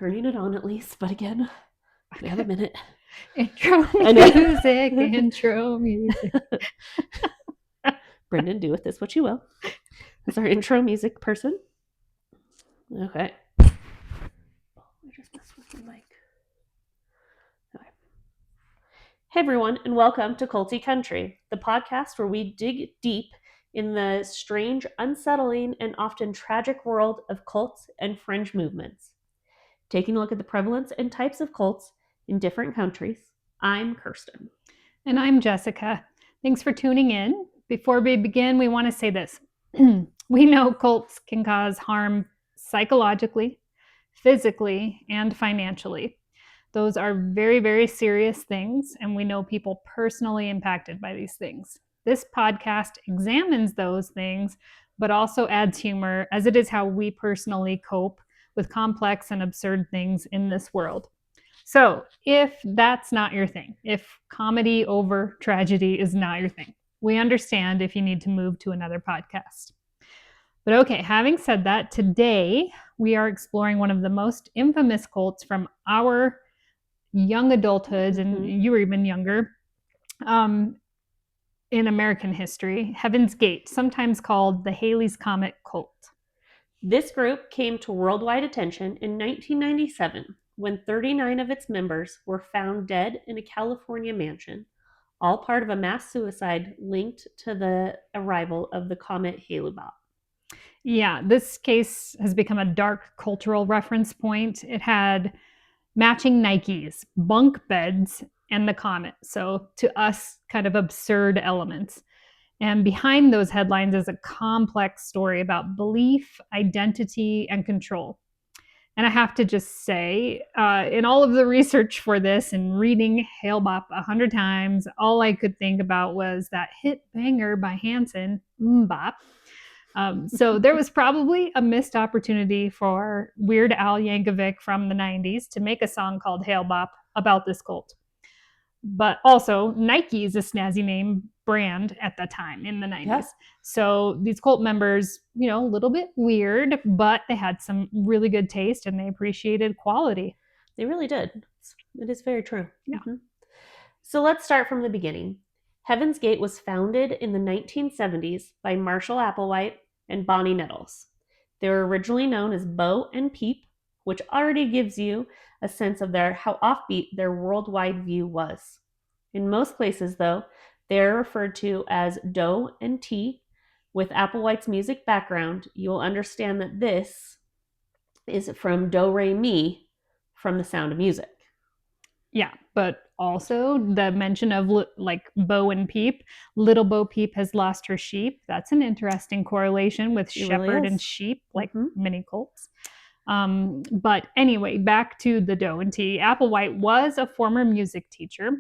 turning it on at least, but again, we have a minute. Intro music, intro music. Brendan, do with this what you will. That's our intro music person. Okay. I just messed with the mic. Okay. Hey everyone, and welcome to Culty Country, the podcast where we dig deep in the strange, unsettling, and often tragic world of cults and fringe movements. Taking a look at the prevalence and types of cults in different countries, I'm Kirsten. And I'm Jessica. Thanks for tuning in. Before we begin, we want to say this. We know cults can cause harm psychologically, physically, and financially. Those are very, very serious things, and we know people personally impacted by these things. This podcast examines those things, but also adds humor, as it is how we personally cope with complex and absurd things in this world. So if that's not your thing, if comedy over tragedy is not your thing, we understand if you need to move to another podcast. But okay, having said that, today we are exploring one of the most infamous cults from our young adulthoods, and you were even younger, in American history, Heaven's Gate, sometimes called the Halley's Comet cult. This group came to worldwide attention in 1997 when 39 of its members were found dead in a California mansion, all part of a mass suicide linked to the arrival of the comet Hale-Bopp. Yeah, this case has become a dark cultural reference point. It had matching Nikes, bunk beds, and the comet. So to us, kind of absurd elements. And behind those headlines is a complex story about belief, identity, and control. And I have to just say, in all of the research for this and reading Hale-Bopp 100 times, all I could think about was that hit banger by Hanson, Bop. So there was probably a missed opportunity for Weird Al Yankovic from the 90s to make a song called Hale-Bopp about this cult. But also, Nike is a snazzy name brand at the time in the 90s. Yeah. So these cult members, a little bit weird, but they had some really good taste and they appreciated quality. They really did. It is very true. Yeah. Mm-hmm. So let's start from the beginning. Heaven's Gate was founded in the 1970s by Marshall Applewhite and Bonnie Nettles. They were originally known as Bo and Peep, which already gives you a sense of how offbeat their worldwide view was. In most places, though, they are referred to as Do and T. With Applewhite's music background, you will understand that this is from Do Re Mi from The Sound of Music. Yeah, but also the mention of Bo and Peep. Little Bo Peep has lost her sheep. That's an interesting correlation with shepherd and sheep, like many cults. But anyway, back to the Do and T. Applewhite was a former music teacher,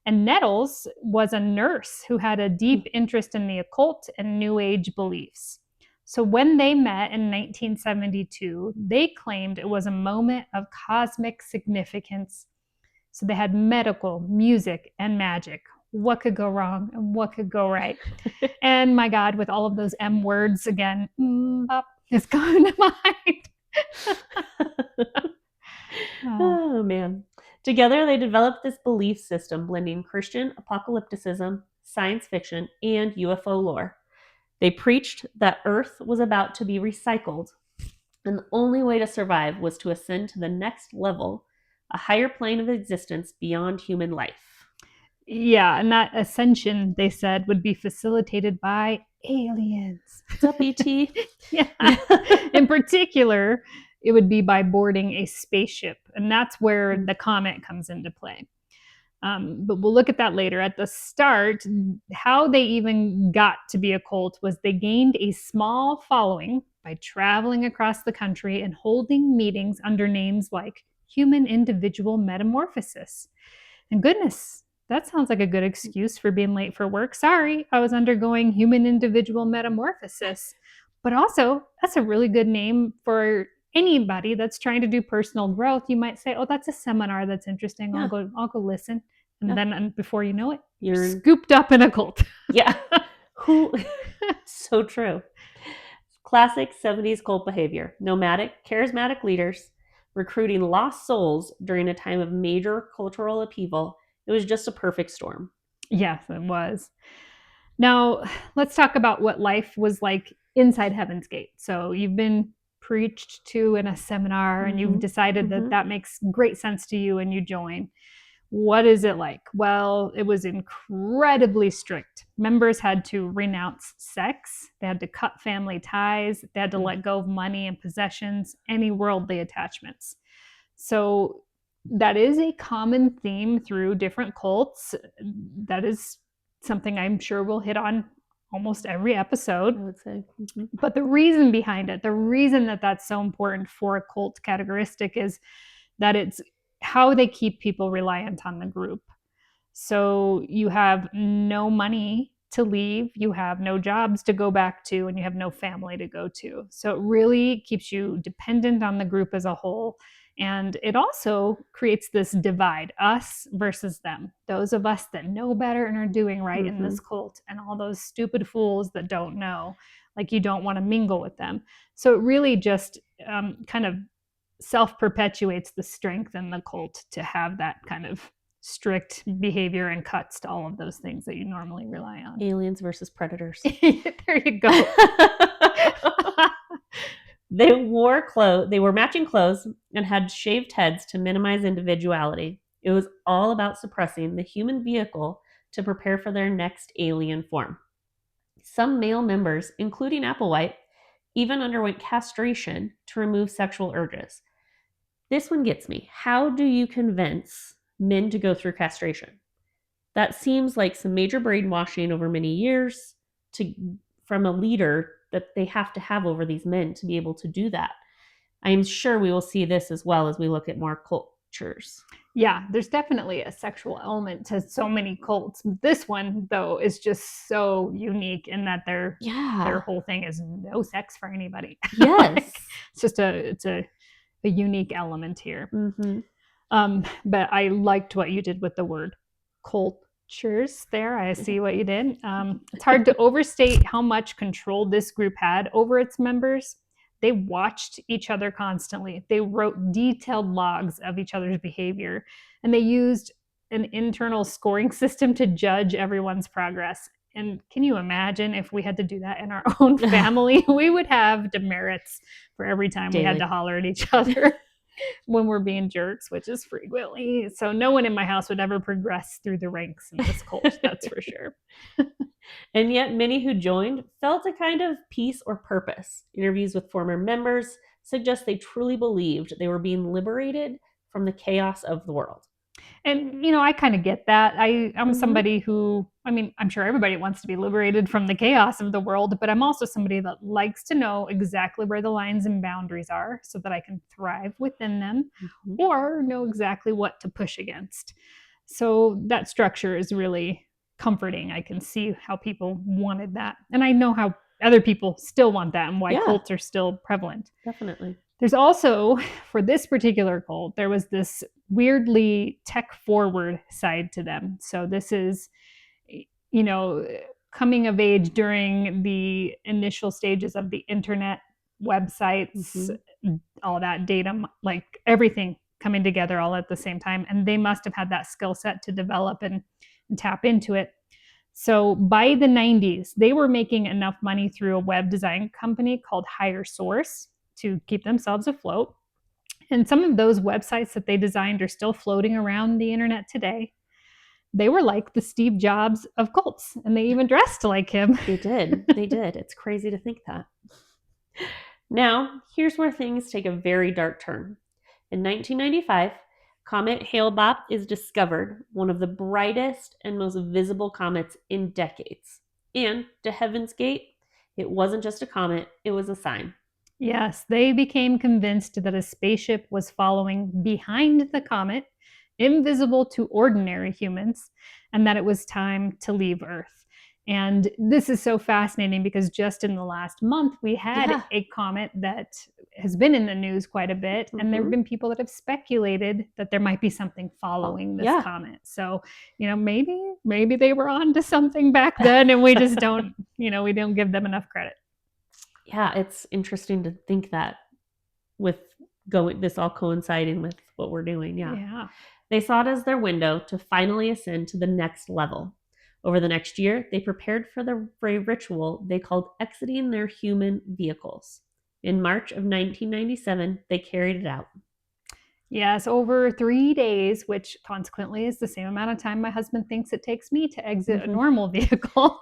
and Nettles was a nurse who had a deep interest in the occult and New Age beliefs. So when they met in 1972, they claimed it was a moment of cosmic significance. So they had medical, music, and magic. What could go wrong and what could go right? And my God, with all of those M words again, it's coming to mind. Oh, man. Together, they developed this belief system blending Christian apocalypticism, science fiction, and UFO lore. They preached that Earth was about to be recycled, and the only way to survive was to ascend to the next level, a higher plane of existence beyond human life. Yeah, and that ascension, they said, would be facilitated by aliens. What's up, E.T.? Yeah. In particular, it would be by boarding a spaceship, and that's where the comet comes into play. But we'll look at that later. At the start, how they even got to be a cult was they gained a small following by traveling across the country and holding meetings under names like Human Individual Metamorphosis. And goodness, that sounds like a good excuse for being late for work. Sorry, I was undergoing Human Individual Metamorphosis. But also, that's a really good name for anybody that's trying to do personal growth. You might say, oh, that's a seminar that's interesting. Yeah. I'll go listen. And then before you know it, you're scooped up in a cult. Yeah. So true. Classic 70s cult behavior. Nomadic, charismatic leaders. recruiting lost souls during a time of major cultural upheaval. It was just a perfect storm. Yes, it was. Now, let's talk about what life was like inside Heaven's Gate. So you've been preached to in a seminar and you've decided that that makes great sense to you and you join. What is it like? Well, it was incredibly strict. Members had to renounce sex, they had to cut family ties, they had to let go of money and possessions, any worldly attachments. So that is a common theme through different cults. That is something I'm sure we'll hit on almost every episode. I would say. But the reason behind it, the reason that that's so important for a cult characteristic is that it's how they keep people reliant on the group. So you have no money to leave, you have no jobs to go back to, and you have no family to go to. So it really keeps you dependent on the group as a whole. And it also creates this divide, us versus them. Those of us that know better and are doing right in this cult, and all those stupid fools that don't know, like you don't want to mingle with them. So it really just kind of self-perpetuates the strength in the cult to have that kind of strict behavior and cuts to all of those things that you normally rely on. Aliens versus predators. There you go. They wore matching clothes and had shaved heads to minimize individuality. It was all about suppressing the human vehicle to prepare for their next alien form. Some male members, including Applewhite, even underwent castration to remove sexual urges. This one gets me. How do you convince men to go through castration? That seems like some major brainwashing over many years from a leader that they have to have over these men to be able to do that. I am sure we will see this as well as we look at more cultures. Yeah, there's definitely a sexual element to so many cults. This one, though, is just so unique in that their whole thing is no sex for anybody. Yes. It's just a unique element here. But I liked what you did with the word cultures there. I see what you did. It's hard to overstate how much control this group had over its members. They watched each other constantly. They wrote detailed logs of each other's behavior, and they used an internal scoring system to judge everyone's progress. And can you imagine if we had to do that in our own family? We would have demerits for every time we had to holler at each other when we're being jerks, which is frequently. So no one in my house would ever progress through the ranks in this cult, that's for sure. And yet many who joined felt a kind of peace or purpose. Interviews with former members suggest they truly believed they were being liberated from the chaos of the world. And, I kind of get that. I'm somebody who, I'm sure everybody wants to be liberated from the chaos of the world, but I'm also somebody that likes to know exactly where the lines and boundaries are so that I can thrive within them or know exactly what to push against. So that structure is really comforting. I can see how people wanted that. And I know how other people still want that and why cults are still prevalent. Definitely. There's also, for this particular cult, there was this weirdly tech-forward side to them. So this is, coming of age during the initial stages of the internet, websites, all that data, like everything coming together all at the same time. And they must have had that skill set to develop and tap into it. So by the 90s, they were making enough money through a web design company called Higher Source to keep themselves afloat. And some of those websites that they designed are still floating around the internet today. They were like the Steve Jobs of cults, and they even dressed like him. They did. It's crazy to think that. Now, here's where things take a very dark turn. In 1995, Comet Hale-Bopp is discovered, one of the brightest and most visible comets in decades. And to Heaven's Gate, it wasn't just a comet, it was a sign. Yes, they became convinced that a spaceship was following behind the comet, invisible to ordinary humans, and that it was time to leave Earth. And this is so fascinating because just in the last month, we had a comet that has been in the news quite a bit. And there have been people that have speculated that there might be something following this comet. So, maybe they were on to something back then and we just don't, we don't give them enough credit. Yeah, it's interesting to think that with this all coinciding with what we're doing. Yeah. They saw it as their window to finally ascend to the next level. Over the next year, they prepared for a ritual they called exiting their human vehicles. In March of 1997, they carried it out. Yes, over 3 days, which consequently is the same amount of time my husband thinks it takes me to exit a normal vehicle.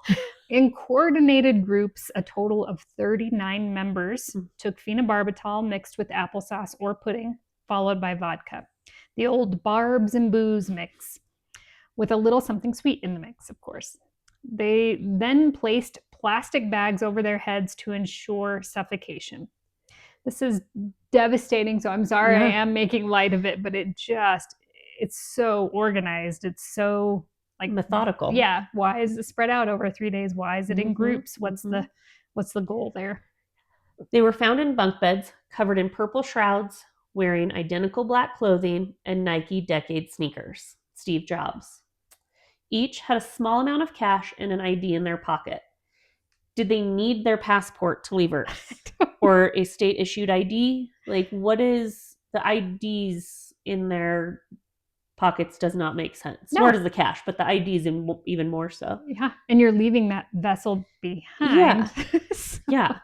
In coordinated groups, a total of 39 members took phenobarbital mixed with applesauce or pudding, followed by vodka. The old barbs and booze mix, with a little something sweet in the mix, of course. They then placed plastic bags over their heads to ensure suffocation. This is devastating, so I'm sorry I am making light of it, but it's so organized. It's so like methodical. Yeah. Why is it spread out over 3 days? Why is it in groups? What's the goal there? They were found in bunk beds, covered in purple shrouds, wearing identical black clothing and Nike Decade sneakers. Steve Jobs. Each had a small amount of cash and an ID in their pocket. Did they need their passport to leave Earth? Or a state-issued ID? Like, what is the IDs in their pockets does not make sense. No. Nor does the cash, but the IDs even more so. Yeah, and you're leaving that vessel behind. Yeah. So yeah.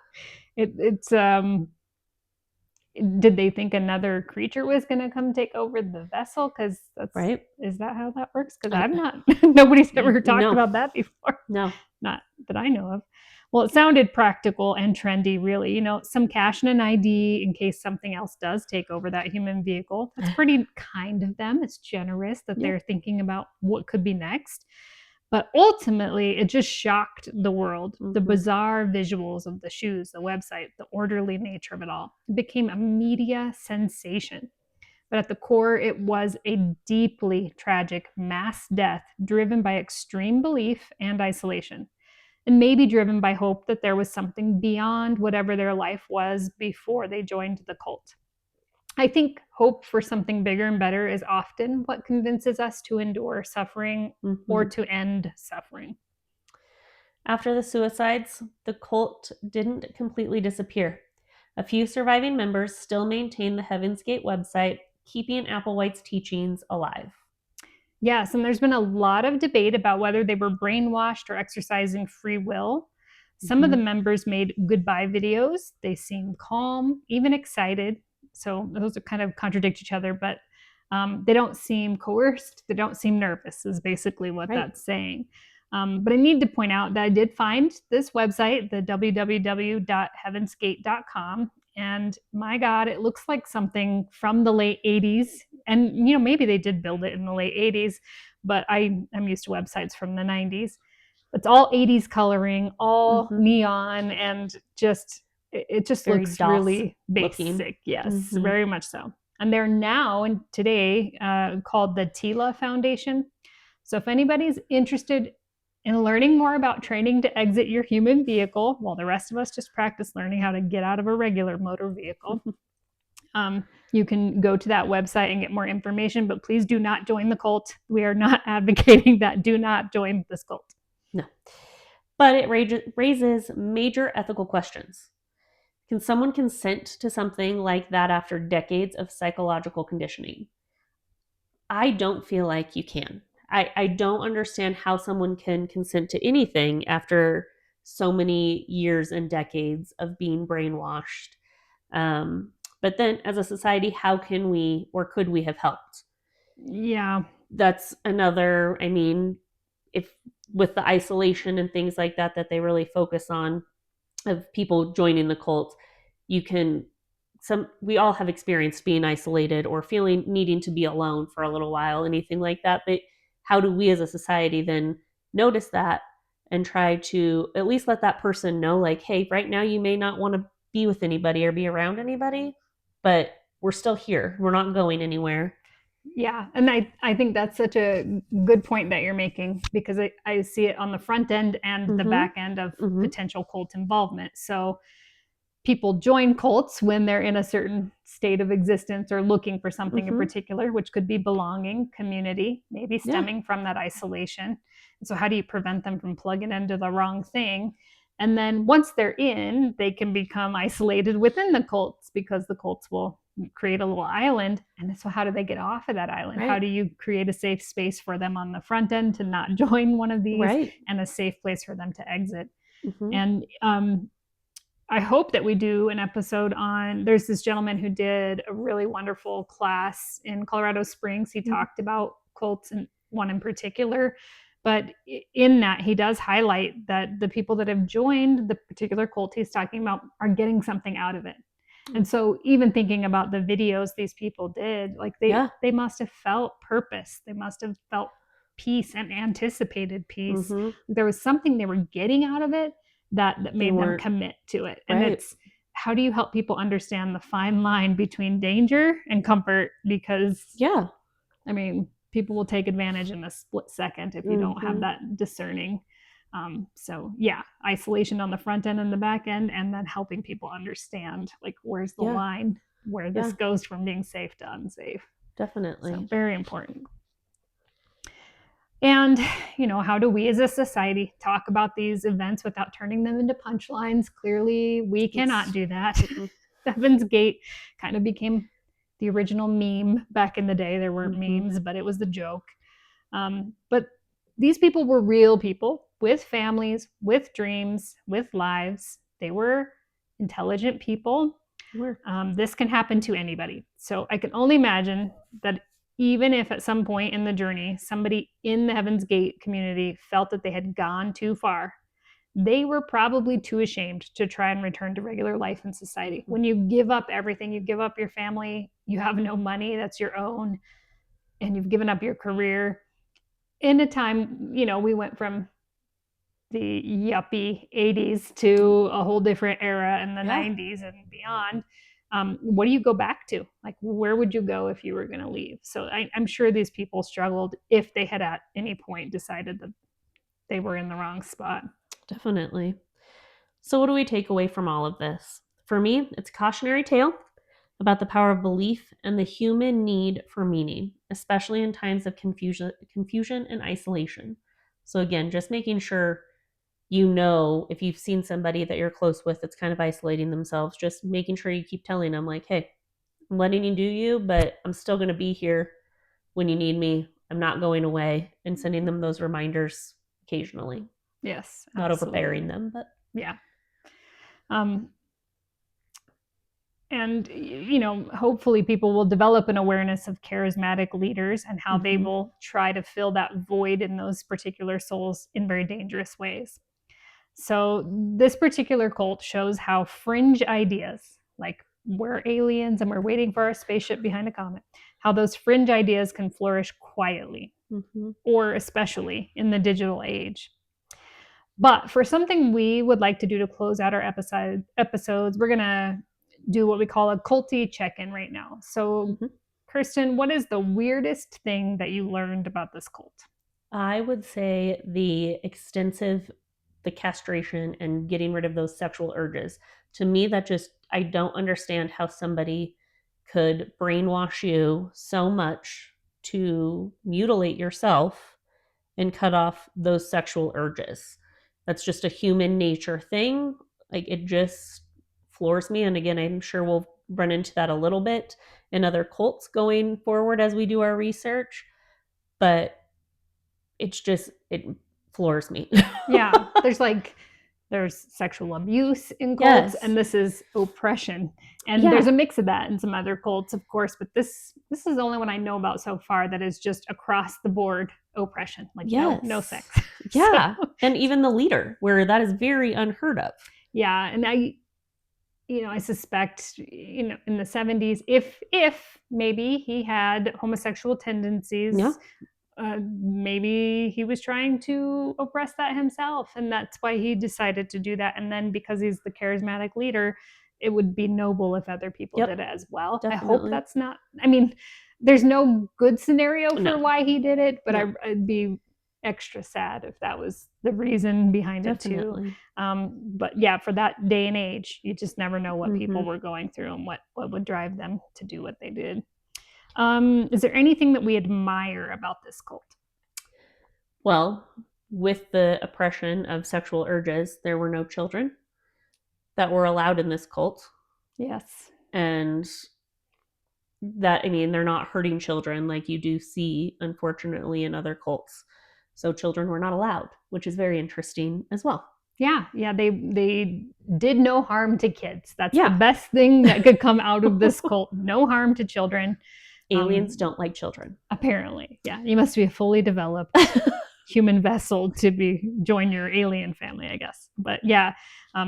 It's did they think another creature was going to come take over the vessel? Because that's right. Is that how that works? Because I've not. Nobody's ever talked about that before. No, not that I know of. Well, it sounded practical and trendy, really. You know, some cash and an ID in case something else does take over that human vehicle. That's pretty kind of them. It's generous that they're thinking about what could be next. But ultimately, it just shocked the world. The bizarre visuals of the shoes, the website, the orderly nature of it all. It became a media sensation. But at the core, it was a deeply tragic mass death driven by extreme belief and isolation, and maybe driven by hope that there was something beyond whatever their life was before they joined the cult. I think hope for something bigger and better is often what convinces us to endure suffering or to end suffering. After the suicides, the cult didn't completely disappear. A few surviving members still maintain the Heaven's Gate website, keeping Applewhite's teachings alive. Yes, and there's been a lot of debate about whether they were brainwashed or exercising free will. Some of the members made goodbye videos. They seemed calm, even excited. So those kind of contradict each other, but they don't seem coerced. They don't seem nervous, is basically what that's saying. But I need to point out that I did find this website, the www.heavensgate.com. And my God, it looks like something from the late 80s. And, you know, maybe they did build it in the late 80s, but I'm used to websites from the 90s. It's all 80s coloring, all neon, and it just very looks really basic. Looking. Yes, very much so. And they're now and today called the Tila Foundation. So if anybody's interested in learning more about training to exit your human vehicle, while the rest of us just practice learning how to get out of a regular motor vehicle, you can go to that website and get more information, but please do not join the cult. We are not advocating that. Do not join this cult. No. But it raises major ethical questions. Can someone consent to something like that after decades of psychological conditioning? I don't feel like you can. I don't understand how someone can consent to anything after so many years and decades of being brainwashed. But then as a society, how can we or could we have helped? Yeah. That's another, I mean, if with the isolation and things like that they really focus on of people joining the cult, we all have experienced being isolated or needing to be alone for a little while, anything like that. But how do we as a society then notice that and try to at least let that person know, like, hey, right now you may not want to be with anybody or be around anybody, but we're still here. We're not going anywhere. Yeah, and I think that's such a good point that you're making, because I see it on the front end and the back end of potential cult involvement. So people join cults when they're in a certain state of existence or looking for something in particular, which could be belonging, community, maybe stemming from that isolation. And so how do you prevent them from plugging into the wrong thing? And then once they're in, they can become isolated within the cults, because the cults will create a little island. And so how do they get off of that island? Right. How do you create a safe space for them on the front end to not join one of these, Right. and a safe place for them to exit? Mm-hmm. And I hope that we do an episode on, there's this gentleman who did a really wonderful class in Colorado Springs. He talked about cults, and one in particular. But in that, he does highlight that the people that have joined the particular cult he's talking about are getting something out of it. And so even thinking about the videos these people did, like they must have felt purpose. They must have felt peace and anticipated peace. There was something they were getting out of it that made them commit to it. And it's, how do you help people understand the fine line between danger and comfort? Because I mean, people will take advantage in a split second if you don't have that discerning. So yeah, isolation on the front end and the back end, and then helping people understand, like, where's the line where this goes from being safe to unsafe. Definitely. So very important. And, how do we as a society talk about these events without turning them into punchlines? Clearly, we cannot do that. Heaven's Gate kind of became the original meme back in the day. There weren't memes, but it was the joke. But these people were real people with families, with dreams, with lives. They were intelligent people. This can happen to anybody. So I can only imagine that even if at some point in the journey, somebody in the Heaven's Gate community felt that they had gone too far, they were probably too ashamed to try and return to regular life in society. When you give up everything, you give up your family, you have no money that's your own, and you've given up your career. In a time, we went from the yuppie 80s to a whole different era in the 90s and beyond. What do you go back to? Like, where would you go if you were going to leave? So I'm sure these people struggled if they had at any point decided that they were in the wrong spot. Definitely. So what do we take away from all of this? For me, it's a cautionary tale about the power of belief and the human need for meaning, especially in times of confusion and isolation. So again, just making sure if you've seen somebody that you're close with that's kind of isolating themselves, just making sure you keep telling them, like, hey, I'm letting you do you, but I'm still going to be here when you need me. I'm not going away, and sending them those reminders occasionally. Yes. Not overbearing them, but yeah. And, hopefully people will develop an awareness of charismatic leaders and how they will try to fill that void in those particular souls in very dangerous ways. So this particular cult shows how fringe ideas, like we're aliens and we're waiting for our spaceship behind a comet, how those fringe ideas can flourish quietly, or especially in the digital age. But for something we would like to do to close out our episodes, we're going to do what we call a Culty check-in right now. So, Kirsten, what is the weirdest thing that you learned about this cult? I would say the castration and getting rid of those sexual urges. To me, I don't understand how somebody could brainwash you so much to mutilate yourself and cut off those sexual urges. That's just a human nature thing. Like, it just floors me. And again, I'm sure we'll run into that a little bit in other cults going forward as we do our research. But it floors me. Yeah, there's sexual abuse in cults, and this is oppression. And there's a mix of that in some other cults, of course, but this is the only one I know about so far that is just across the board oppression. Like, no sex. Yeah. And even the leader, where that is very unheard of. Yeah. And I suspect, in the 70s, if maybe he had homosexual tendencies, maybe he was trying to oppress that himself, and that's why he decided to do that. And then because he's the charismatic leader, it would be noble if other people did it as well. Definitely. I hope that's not, there's no good scenario for why he did it, but I'd be extra sad if that was the reason behind it too. But yeah, for that day and age, you just never know what people were going through and what would drive them to do what they did. Is there anything that we admire about this cult? Well, with the oppression of sexual urges, there were no children that were allowed in this cult. Yes. And that, I mean, they're not hurting children like you do see, unfortunately, in other cults. So children were not allowed, which is very interesting as well. Yeah, they did no harm to kids. That's Yeah. the best thing that could come out of this cult. No harm to children. Aliens don't like children. Apparently, yeah. You must be a fully developed human vessel to join your alien family, I guess. But yeah,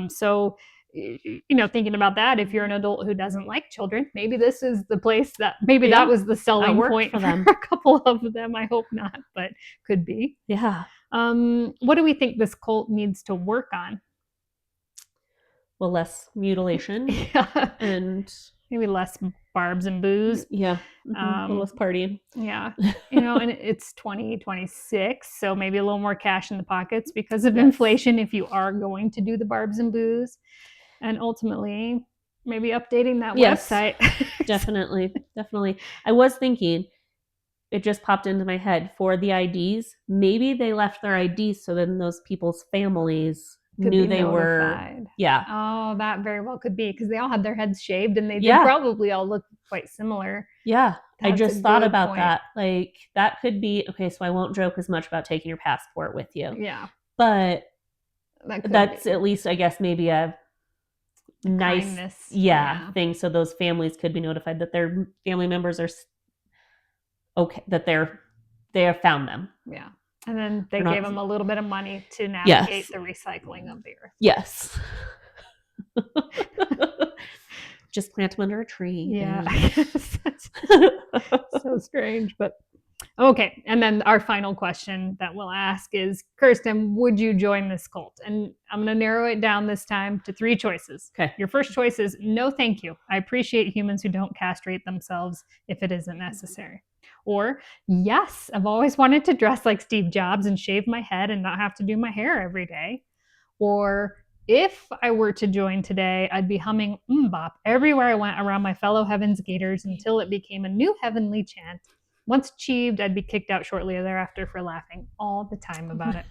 so thinking about that, if you're an adult who doesn't like children, maybe this is the place that was the selling point for them. A couple of them. I hope not, but could be. Yeah. What do we think this cult needs to work on? Well, less mutilation. Yeah. And maybe less barbs and booze. Yeah. A little less partying. Yeah. And it's 2026, so maybe a little more cash in the pockets because of inflation if you are going to do the barbs and booze. And ultimately, maybe updating that website. Definitely. I was thinking, it just popped into my head, for the IDs, maybe they left their IDs so then those people's families knew they were. Yeah. Oh, that very well could be, because they all had their heads shaved and they did probably all look quite similar. Yeah. I just thought about that. Like, that could be, okay, so I won't joke as much about taking your passport with you. Yeah. But that's at least, I guess, maybe a nice thing, so those families could be notified that their family members are okay, that they have found them. Yeah. And then they gave them a little bit of money to navigate the recycling of the earth. Yes. Just plant them under a tree. Yeah. So strange, but okay. And then our final question that we'll ask is, Kirsten, would you join this cult? And I'm going to narrow it down this time to 3 choices. Okay. Your first choice is no, thank you. I appreciate humans who don't castrate themselves if it isn't necessary. Or, yes, I've always wanted to dress like Steve Jobs and shave my head and not have to do my hair every day. Or, if I were to join today, I'd be humming bop everywhere I went around my fellow Heavens Gators until it became a new heavenly chant. Once achieved, I'd be kicked out shortly thereafter for laughing all the time about it.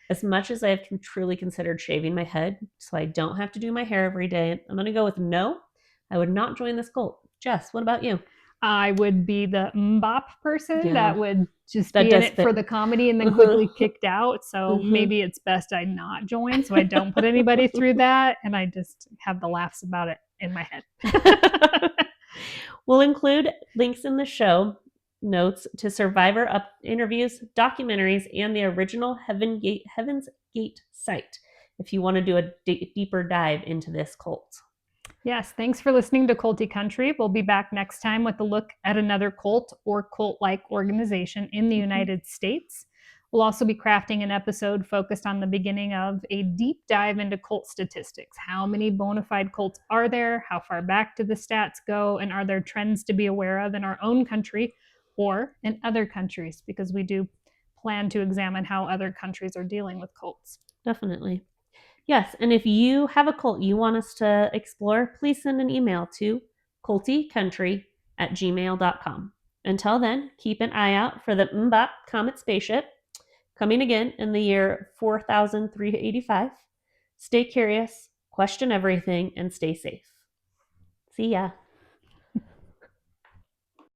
As much as I have truly considered shaving my head so I don't have to do my hair every day, I'm going to go with no. I would not join this cult. Jess, what about you? I would be the bop person that would just be in it for the comedy and then quickly kicked out. So maybe it's best I not join so I don't put anybody through that and I just have the laughs about it in my head. We'll include links in the show notes to survivor interviews, documentaries, and the original Heaven's Gate site if you want to do a deeper dive into this cult. Yes, thanks for listening to Culty Country. We'll be back next time with a look at another cult or cult-like organization in the United States. We'll also be crafting an episode focused on the beginning of a deep dive into cult statistics. How many bona fide cults are there? How far back do the stats go? And are there trends to be aware of in our own country or in other countries? Because we do plan to examine how other countries are dealing with cults. Definitely. Yes, and if you have a cult you want us to explore, please send an email to cultycountry@gmail.com. Until then, keep an eye out for the Mbop Comet Spaceship, coming again in the year 4385. Stay curious, question everything, and stay safe. See ya.